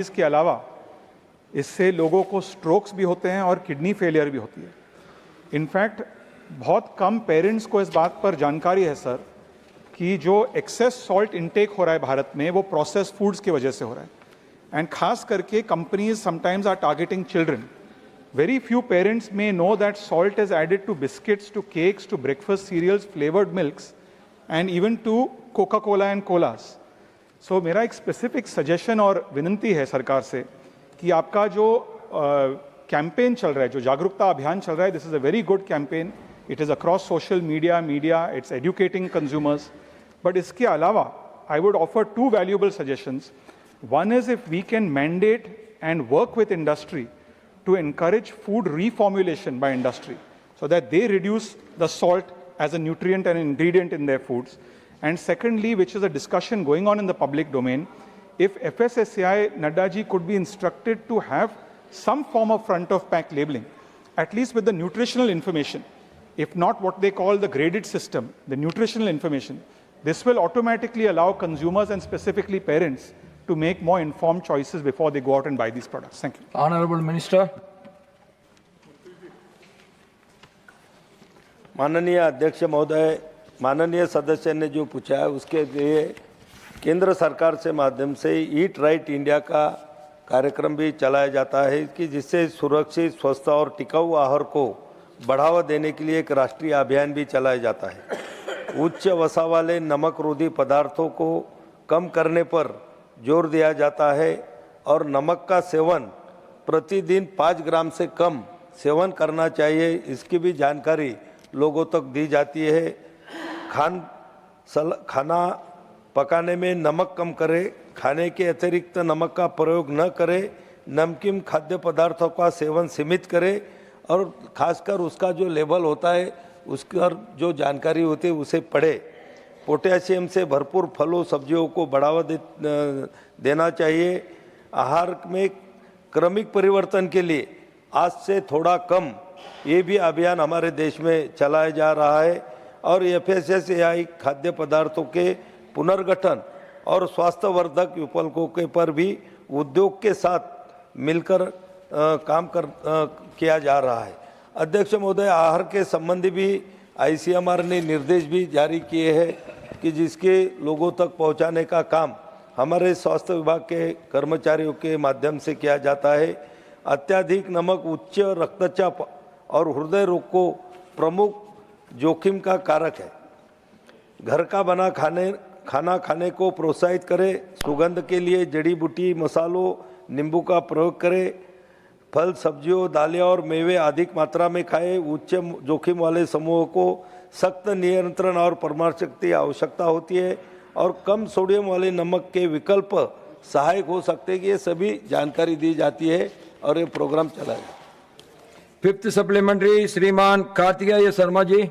इसके अलावा इससे लोगों को स्ट्रोक्स भी होते हैं और किडनी फेलियर भी होती है। इनफैक्ट बहुत कम पेरेंट्स को इस बात पर जानकारी है सर कि जो एक्सेस सॉल्ट इनटेक हो रहा है भारत में वो प्रोसेस्ड फूड्स की वजह से हो रहा है। एंड खास करके companies sometimes are targeting children. Very few parents may know that salt is added to biscuits, to cakes, to breakfast cereals, flavored milks, and even to Coca-Cola and colas. So मेरा एक specific suggestion और विनती है सरकार से कि आपका जो कैंपेन चल रहा है, जो जागरूकता अभियान चल रहा है, this is a very good campaign. It is across social media, it's educating consumers. But इसके अलावा I would offer two valuable suggestions. One is if we can mandate and work with industry to encourage food reformulation by industry so that they reduce the salt as a nutrient and ingredient in their foods. And secondly, which is a discussion going on in the public domain, if FSSAI Nadda ji could be instructed to have some form of front of pack labeling, at least with the nutritional information, if not what they call the graded system, the nutritional information, this will automatically allow consumers and specifically parents to make more informed choices before they go out and buy these products. Thank you. Honorable Minister. माननीय अध्यक्ष महोदय, माननीय सदस्य ने जो पूछा है उसके लिए केंद्र सरकार से माध्यम से ईट राइट इंडिया का कार्यक्रम भी चलाया जाता है कि जिससे सुरक्षित, स्वस्थ और टिकाऊ आहार को बढ़ावा देने के लिए एक राष्ट्रीय अभियान भी चलाया जाता है। उच्च वसा वाले नमक रोधी पदार्थों को कम करने पर जोर दिया जाता है और नमक का सेवन प्रतिदिन 5 ग्राम से कम सेवन करना चाहिए, इसकी भी जानकारी लोगों तक दी जाती है। खाना पकाने में नमक कम करें, खाने के अतिरिक्त नमक का प्रयोग न करें, नमकीन खाद्य पदार्थों का सेवन सीमित करें और खासकर उसका जो लेबल होता है उसका जो जानकारी होती है उसे पढ़े। पोटेशियम से भरपूर फलों सब्जियों को बढ़ावा देना चाहिए। आहार में क्रमिक परिवर्तन के लिए आज से थोड़ा कम ये भी अभियान हमारे देश में चलाया जा रहा है और FSSAI खाद्य पदार्थों के पुनर्गठन और स्वास्थ्यवर्धक विकल्पों के पर भी उद्योग के साथ मिलकर काम किया जा रहा है। अध्यक्ष महोदय, आहार के संबंधी भी ICMR ने निर्देश भी जारी किए हैं कि जिसके लोगों तक पहुंचाने का काम हमारे स्वास्थ्य विभाग के कर्मचारियों के माध्यम से किया जाता है। अत्यधिक नमक उच्च रक्तचाप और हृदय रोग को प्रमुख जोखिम का कारक है। घर का बना खाना खाने को प्रोत्साहित करें। सुगंध के लिए जड़ी बूटी, मसालों, नींबू का प्रयोग करें। फल, सब्जियों, दालें और मेवे अधिक मात्रा में खाएं। उच्च जोखिम वाले समूहों को सख्त नियंत्रण और परामर्श की आवश्यकता होती है और कम सोडियम वाले नमक के विकल्प सहायक हो सकते हैं कि ये सभी जानकारी दी जाती है और ये प्रोग्राम चलाएगा। 5th supplementary, Shriman Kartikeya Sharma ji.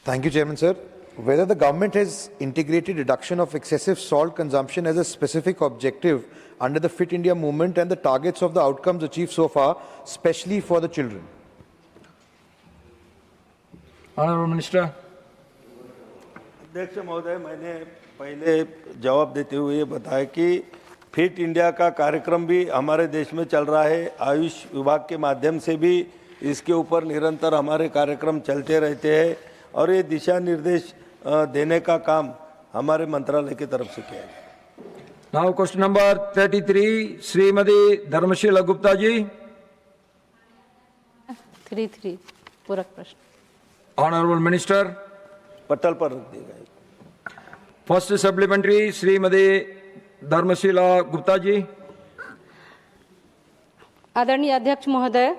Thank you, Chairman, sir. Whether the government has integrated reduction of excessive salt consumption as a specific objective under the Fit India movement and the targets of the outcomes achieved so far, especially for the children. Honorable Minister. अध्यक्ष महोदय, मैंने पहले जवाब देते हुए बताया कि fit India का कार्यक्रम भी हमारे देश में चल रहा है। आयुष विभाग के माध्यम से भी इसके ऊपर निरंतर हमारे कार्यक्रम चलते रहते हैं और ये दिशा निर्देश देने का काम हमारे मंत्रालय की तरफ से किया है। Now question number 33, Srimati Dharmashila Gupta ji. 33 पूरक प्रश्न। Honorable Minister. पटल पर रख देगा। First supplementary, Srimati Dharmashila Gupta ji. आदरणीय अध्यक्ष महोदय,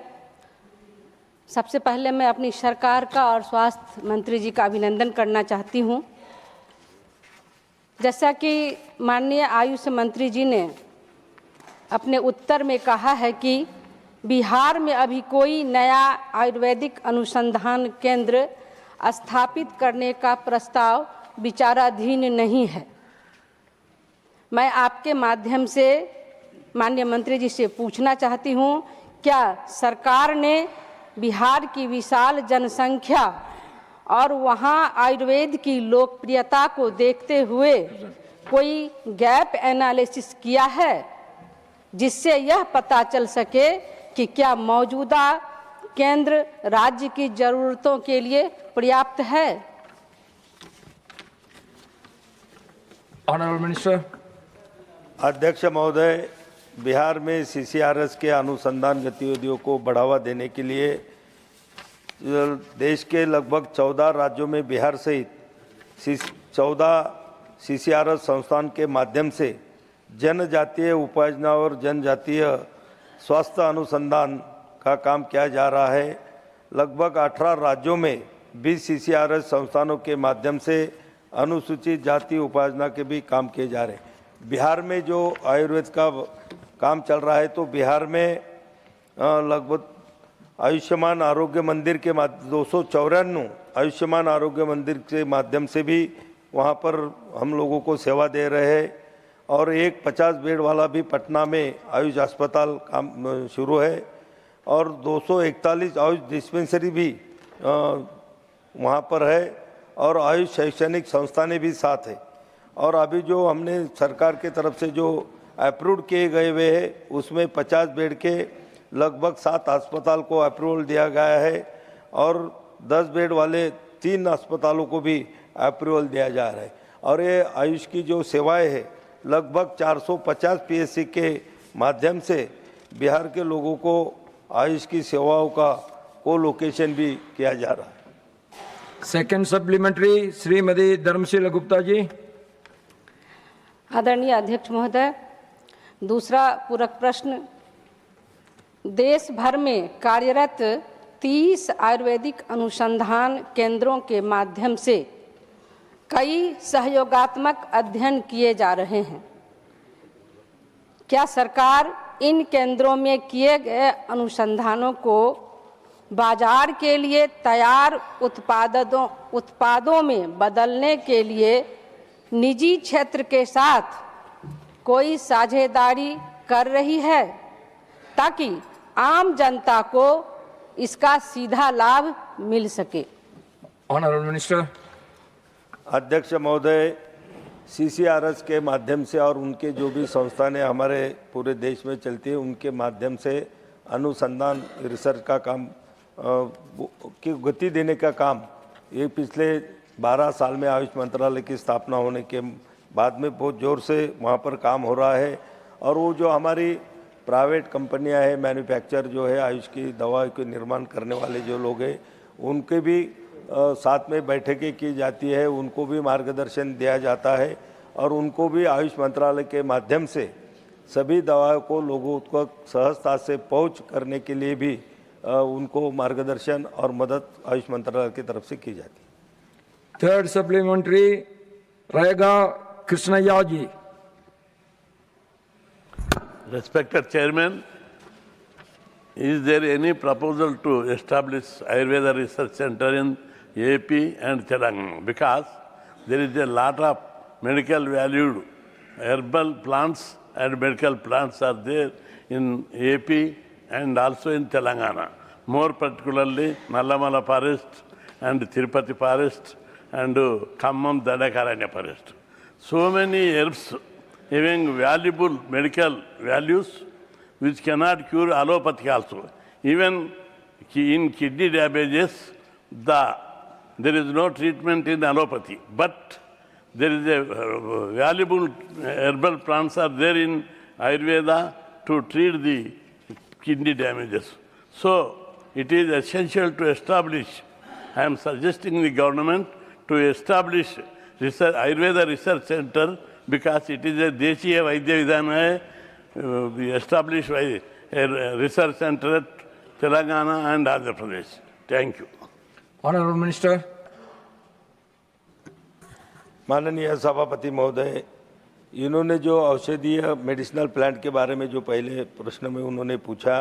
सबसे पहले मैं अपनी सरकार का और स्वास्थ्य मंत्री जी का अभिनंदन करना चाहती हूं। जैसा कि माननीय आयुष मंत्री जी ने अपने उत्तर में कहा है कि बिहार में अभी कोई नया आयुर्वेदिक अनुसंधान केंद्र स्थापित करने का प्रस्ताव विचाराधीन नहीं है। मैं आपके माध्यम से माननीय मंत्री जी से पूछना चाहती हूं, क्या सरकार ने बिहार की विशाल जनसंख्या और वहां आयुर्वेद की लोकप्रियता को देखते हुए कोई गैप एनालिसिस किया है जिससे यह पता चल सके कि क्या मौजूदा केंद्र राज्य की जरूरतों के लिए पर्याप्त है। Honorable Minister. अध्यक्ष महोदय, बिहार में सीसीआरएस के अनुसंधान गतिविधियों को बढ़ावा देने के लिए देश के लगभग 14 राज्यों में बिहार सहित 14 सीसीआरएस संस्थान के माध्यम से जनजातीय उपयोजना और जनजातीय स्वास्थ्य अनुसंधान का काम किया जा रहा है। लगभग 18 राज्यों में 20 सीसीआरएस संस्थानों के माध्यम से अनुसूचित जाति उपयोजना के भी काम किए जा रहे हैं। बिहार में जो आयुर्वेद का काम चल रहा है, तो बिहार में लगभग आयुष्मान आरोग्य मंदिर के 294 आयुष्मान आरोग्य मंदिर के माध्यम से भी वहाँ पर हम लोगों को सेवा दे रहे हैं, और एक 50 बेड वाला भी पटना में आयुष अस्पताल काम शुरू है, और 241 आयुष डिस्पेंसरी भी वहाँ पर है, और आयुष शैक्षणिक संस्थानें भी साथ है। और अभी जो हमने सरकार के तरफ से जो अप्रूव किए गए हुए हैं, उसमें 50 बेड के लगभग 7 अस्पताल को अप्रूवल दिया गया है, और 10 बेड वाले 3 अस्पतालों को भी अप्रूवल दिया जा रहा है। और ये आयुष की जो सेवाएं है, लगभग 450 पीएससी के माध्यम से बिहार के लोगों को आयुष की सेवाओं का कोलोकेशन भी किया जा रहा है। Second supplementary Shrimati Dharmshila Gupta ji. आदरणीय अध्यक्ष महोदय, दूसरा पूरक प्रश्न, देश भर में कार्यरत 30 आयुर्वेदिक अनुसंधान केंद्रों के माध्यम से कई सहयोगात्मक अध्ययन किए जा रहे हैं। क्या सरकार इन केंद्रों में किए गए अनुसंधानों को बाजार के लिए तैयार उत्पादों में बदलने के लिए निजी क्षेत्र के साथ कोई साझेदारी कर रही है, ताकि आम जनता को इसका सीधा लाभ मिल सके। Honourable minister. अध्यक्ष महोदय, सीसीआरएस के माध्यम से और उनके जो भी संस्थानें हमारे पूरे देश में चलती है, उनके माध्यम से अनुसंधान रिसर्च का काम की गति देने का काम ये पिछले 12 साल में आयुष मंत्रालय की स्थापना होने के बाद में बहुत ज़ोर से वहाँ पर काम हो रहा है। और वो जो हमारी प्राइवेट कंपनियां हैं, मैन्युफैक्चर जो है आयुष की दवा के निर्माण करने वाले जो लोग हैं, उनके भी साथ में बैठकें की जाती है, उनको भी मार्गदर्शन दिया जाता है, और उनको भी आयुष मंत्रालय के माध्यम से सभी दवाओं को लोगों को सहजता से पहुँच करने के लिए भी उनको मार्गदर्शन और मदद आयुष मंत्रालय की तरफ से की जाती है। थर्ड सप्लीमेंट्री रहेगा कृष्णैया जी। Respected Chairman, is there any proposal to establish Ayurveda Research Center in AP and Telangana? Because there is a lot of medical valued herbal plants and medical plants are there in AP and also in Telangana. More particularly Nallamala Forest and Tirupati Forest and Khammam Dandakaranya Forest. So many herbs having valuable medical values which cannot cure allopathy also. Even in kidney diabetes, there is no treatment in allopathy, but there is a valuable herbal plants are there in Ayurveda to treat the kidney damages. So it is essential to establish, I am suggesting the government to establish Ayurveda Research Center, because it is a Deshiya Vaidya Vidhana we established by a research center at Telangana and Andhra Pradesh. Thank you. Honorable Minister. माननीय सभापति महोदय, इन्होंने जो औषधीय medicinal plant के बारे में जो पहले प्रश्न में उन्होंने पूछा,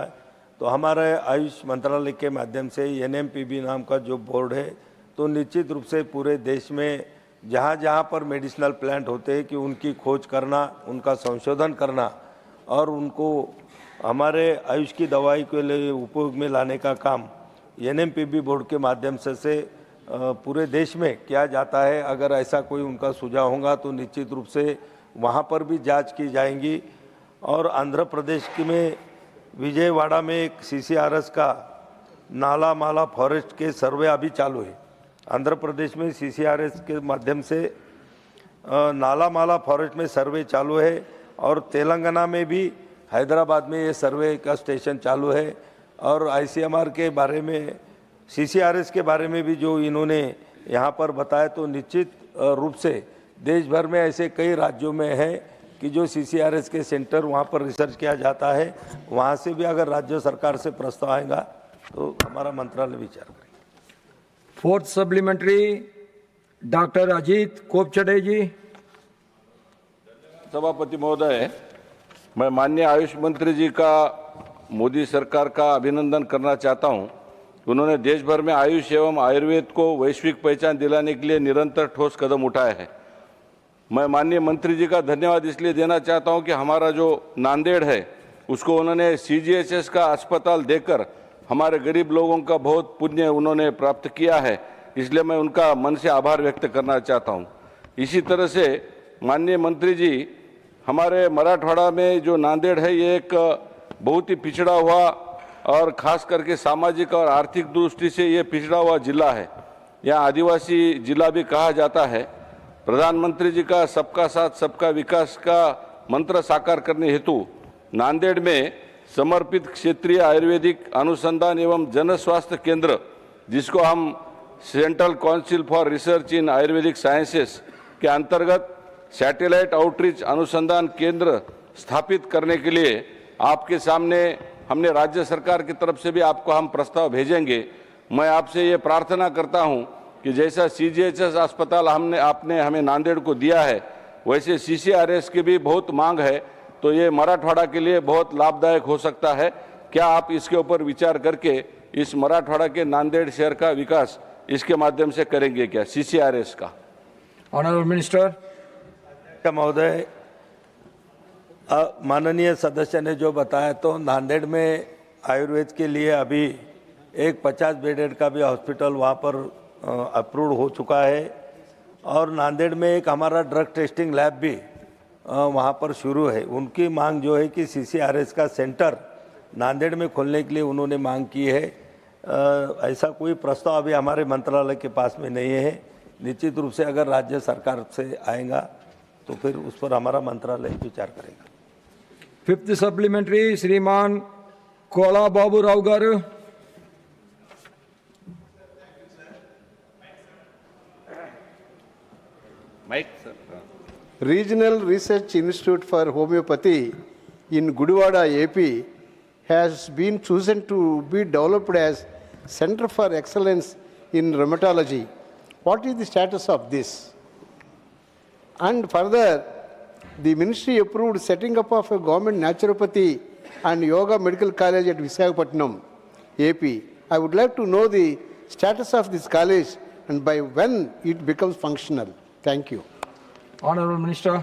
तो हमारे आयुष मंत्रालय के माध्यम से NMPB नाम का जो बोर्ड है, तो निश्चित रूप से पूरे देश में जहाँ जहाँ पर मेडिसिनल प्लांट होते हैं कि उनकी खोज करना, उनका संशोधन करना और उनको हमारे आयुष की दवाई के लिए उपयोग में लाने का काम NMPB बोर्ड के माध्यम से पूरे देश में किया जाता है। अगर ऐसा कोई उनका सुझाव होगा तो निश्चित रूप से वहाँ पर भी जांच की जाएंगी। और आंध्र प्रदेश की में विजयवाड़ा में एक सीसीआरएस का नाला माला फॉरेस्ट के सर्वे अभी चालू है। आंध्र प्रदेश में सीसीआरएस के माध्यम से नाला माला फॉरेस्ट में सर्वे चालू है और तेलंगाना में भी हैदराबाद में ये सर्वे का स्टेशन चालू है। और आईसीएमआर के बारे में सीसीआरएस के बारे में भी जो इन्होंने यहाँ पर बताया, तो निश्चित रूप से देश भर में ऐसे कई राज्यों में है कि जो सीसीआरएस के सेंटर वहाँ पर रिसर्च किया जाता है। वहाँ से भी अगर राज्य सरकार से प्रस्ताव आएगा तो हमारा मंत्रालय विचार करेगा। फोर्थ सप्लीमेंट्री डॉक्टर अजीत कोपचडे जी। सभापति महोदय, मैं माननीय आयुष मंत्री जी का मोदी सरकार का अभिनंदन करना चाहता हूं। उन्होंने देश भर में आयुष एवं आयुर्वेद को वैश्विक पहचान दिलाने के लिए निरंतर ठोस कदम उठाए हैं। मैं माननीय मंत्री जी का धन्यवाद इसलिए देना चाहता हूं कि हमारा जो नांदेड़ है उसको उन्होंने सीजीएचएस का अस्पताल देकर हमारे गरीब लोगों का बहुत पुण्य उन्होंने प्राप्त किया है, इसलिए मैं उनका मन से आभार व्यक्त करना चाहता हूं। इसी तरह से माननीय मंत्री जी, हमारे मराठवाड़ा में जो नांदेड़ है ये एक बहुत ही पिछड़ा हुआ और खास करके सामाजिक और आर्थिक दृष्टि से ये पिछड़ा हुआ जिला है। यहाँ आदिवासी जिला भी कहा जाता है। प्रधानमंत्री जी का सबका साथ सबका विकास का मंत्र साकार करने हेतु नांदेड़ में समर्पित क्षेत्रीय आयुर्वेदिक अनुसंधान एवं जन स्वास्थ्य केंद्र, जिसको हम central council for research in Ayurvedic sciences के अंतर्गत सैटेलाइट आउटरीच अनुसंधान केंद्र स्थापित करने के लिए आपके सामने हमने राज्य सरकार की तरफ से भी आपको हम प्रस्ताव भेजेंगे। मैं आपसे ये प्रार्थना करता हूं कि जैसा सीजीएचएस अस्पताल आपने हमें नांदेड़ को दिया है, वैसे सीसीआरएस की भी बहुत मांग है, तो ये मराठवाड़ा के लिए बहुत लाभदायक हो सकता है। क्या आप इसके ऊपर विचार करके इस मराठवाड़ा के नांदेड़ शहर का विकास इसके माध्यम से करेंगे क्या, सीसीआरएस का? Honourable minister. महोदय, माननीय सदस्य ने जो बताया, तो नांदेड़ में आयुर्वेद के लिए अभी एक 50 बेडेड का भी हॉस्पिटल वहाँ पर अप्रूव्ड हो चुका है और नांदेड़ में एक हमारा ड्रग टेस्टिंग लैब भी वहाँ पर शुरू है। उनकी मांग जो है कि सीसीआरएस का सेंटर नांदेड़ में खोलने के लिए उन्होंने मांग की है। ऐसा कोई प्रस्ताव अभी हमारे मंत्रालय के पास में नहीं है। निश्चित रूप से अगर राज्य सरकार से आएगा तो फिर उस पर हमारा मंत्रालय विचार करेगा। फिफ्थ सप्लीमेंट्री श्रीमान Cola Babu Rao garu. Regional Research Institute for Homeopathy in Gudivada, AP, has been chosen to be developed as Center for Excellence in Rheumatology. What is the status of this? And further, the ministry approved setting up of a government naturopathy and yoga medical college at Visakhapatnam, AP. I would like to know the status of this college and by when it becomes functional. Thank you. Honourable minister.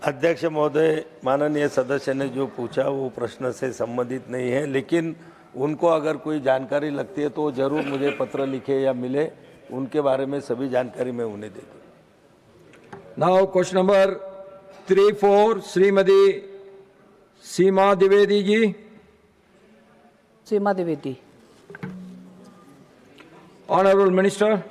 अध्यक्ष महोदय, माननीय सदस्य ने जो पूछा वो प्रश्न से संबंधित नहीं है, लेकिन उनको अगर कोई जानकारी लगती है तो जरूर मुझे पत्र लिखे या मिले, उनके बारे में सभी जानकारी मैं उन्हें दे दूँ। Now question number 3-4 Shrimati Seema Dwivedi ji. Seema Dwivedi. Honourable minister.